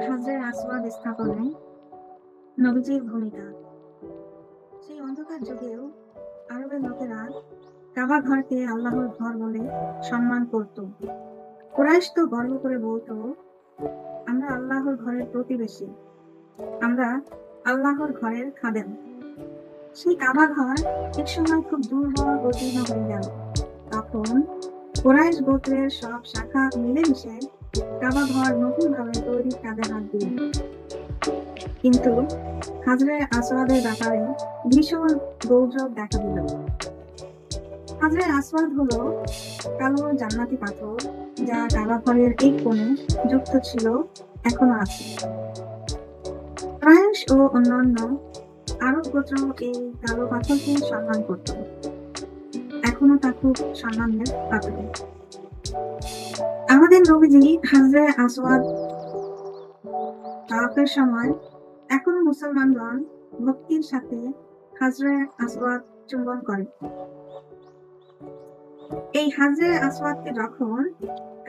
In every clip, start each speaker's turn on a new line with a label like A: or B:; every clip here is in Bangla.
A: হাজরে আসওয়াদ স্থাপনে নবীজির ভূমিকা। সেই অন্ধকার যুগেও আরবের লোকেরা কাবা ঘরকে আল্লাহর ঘর বলে সম্মান করত। কুরাইশ তো গর্ব করে বলতো, আমরা আল্লাহর ঘরের প্রতিবেশী, আমরা আল্লাহর ঘরের খাদেম। সেই কাবা ঘর এক সময় খুব দুর্বল ও জীর্ণ হয়ে গেল। তখন কুরাইশ গোত্রের সব শাখা মিলেমিশে কাবা ঘর নতুন ভাবে তৈরির কাজে হাত দিল। কিন্তু হাজরে আসওয়াদের ব্যাপারে ভীষণ গৌরব দেখা দিল। হাজরে আসওয়াদ হলো কালো জান্নাতি পাথর, যা কাবা ঘরের এই কোণে যুক্ত ছিল, এখনো আছে। কুরাইশ ও অন্যান্য আরব গোত্র এই কালো পাথরকে সম্মান করত, এখনো তা খুব সম্মানের পাত্র। আমাদের নবীজি হাজরে আসওয়াদ তাওয়াফের সময় এখনো মুসলমানগণ ভক্তির সাথে হাজরে আসওয়াদ চুম্বন করে। এই হাজরে আসওয়াদকে যখন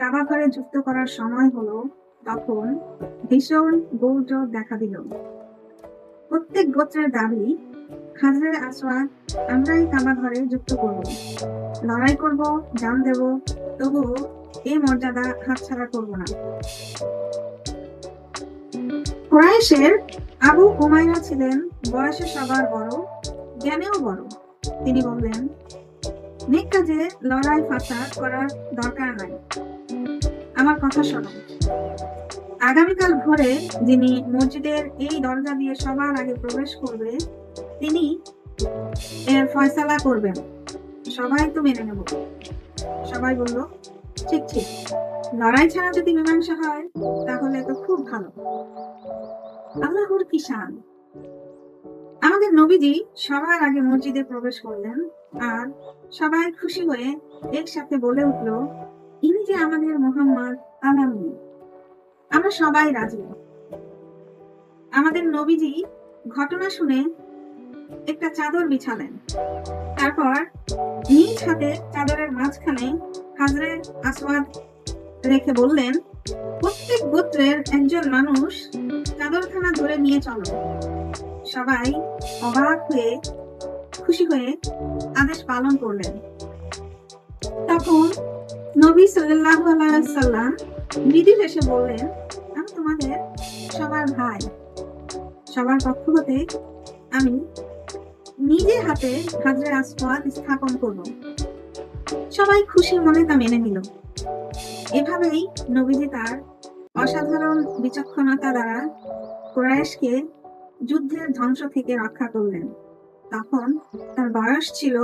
A: কাবা ঘরে যুক্ত করার সময় হলো, তখন ভীষণ গোলযোগ দেখা দিল। প্রত্যেক গোত্রের দাবি, হাজরে আসওয়াদ আমরাই কাবা ঘরে যুক্ত করব, লড়াই করব, জান দেব, তবুও এই মর্যাদা হাতছাড়া করব না। কুরাইশের আবু উমাইয়া ছিলেন বয়সে সবার বড়, জ্ঞানেও বড়। তিনি বললেন, নেক কাজে লড়াই ফাসাদ করার দরকার নাই, আমার কথা শোনো। আগামীকাল ভোরে যিনি মসজিদের এই দরজা দিয়ে সবার আগে প্রবেশ করবে, তিনি এর ফয়সালা করবেন, সবাই তো মেনে নেব। সবাই বলল, ঠিক ঠিক, লড়াই ছাড়া যদি মীমাংসা হয় তাহলে তো খুব ভালো। আল্লাহর কি শান! আমাদের নবীজি সবার আগে মসজিদে প্রবেশ করলেন, আর সবাই খুশি হয়ে একসাথে বলে উঠল, ইনি যে আমাদের মুহাম্মদ আলামী। আমরা সবাই রাজি। আমাদের নবীজি ঘটনা শুনে একটা চাদর বিছালেন, তারপর নিজ হাতে চাদরের মাঝখানে হাজরে আসওয়াদ রেখে বললেন, প্রত্যেক গোত্রের একজন মানুষ চাদরখানা ধরে নিয়ে চলো। সবাই অবাক হয়ে খুশি হয়ে আদেশ পালন করলেন। তখন নবী সাল্লাল্লাহু আলাইহি ওয়াসাল্লাম মৃদু হেসে বললেন, আমি তোমাদের সবার ভাই, সবার পক্ষ হতে আমি নিজে হাতে হাজরে আসওয়াদ স্থাপন করব। সবাই খুশি মনে তা মেনে নিল। এভাবেই নবীজি তার অসাধারণ বিচক্ষণতা দ্বারা কুরাইশকে যুদ্ধের ধ্বংস থেকে রক্ষা করলেন। তখন তার বয়স ছিল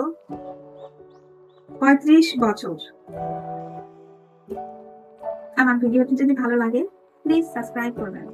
A: ৩৫ বছর। আমার ভিডিওটি যদি ভালো লাগে, প্লিজ সাবস্ক্রাইব করবেন।